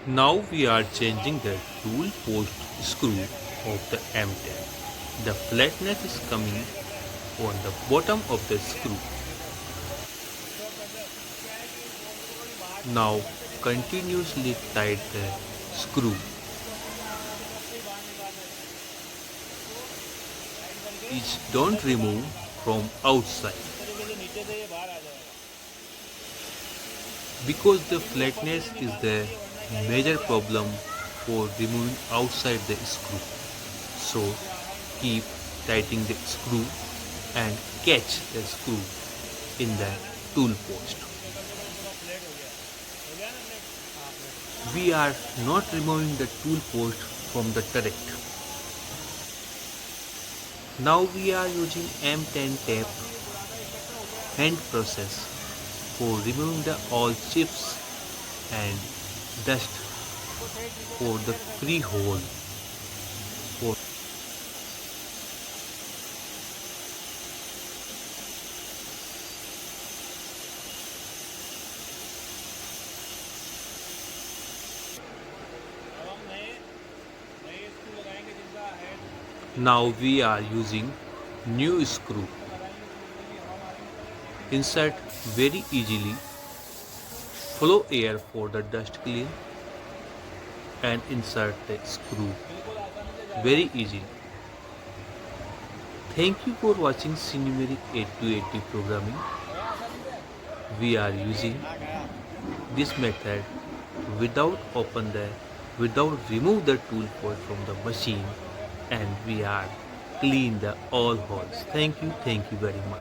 Now we are changing the tool post screw of the M10. The flatness is coming on the bottom of the screw. Now continuously tight the screw. Is don't remove from outside because the flatness is the major problem for removing outside the screw. So keep tightening the screw and catch the screw in the tool post. We are not removing the tool post from the turret. Now we are using M10 tape hand process for removing the all chips and dust for the free hole. For now we are using new screw. Insert very easily. Flow air for the dust clean and insert the screw very easily. Thank you for watching Cinumeric 8280 programming. We are using this method without remove the tool post from the machine, and we are clean the all holes. Thank you very much.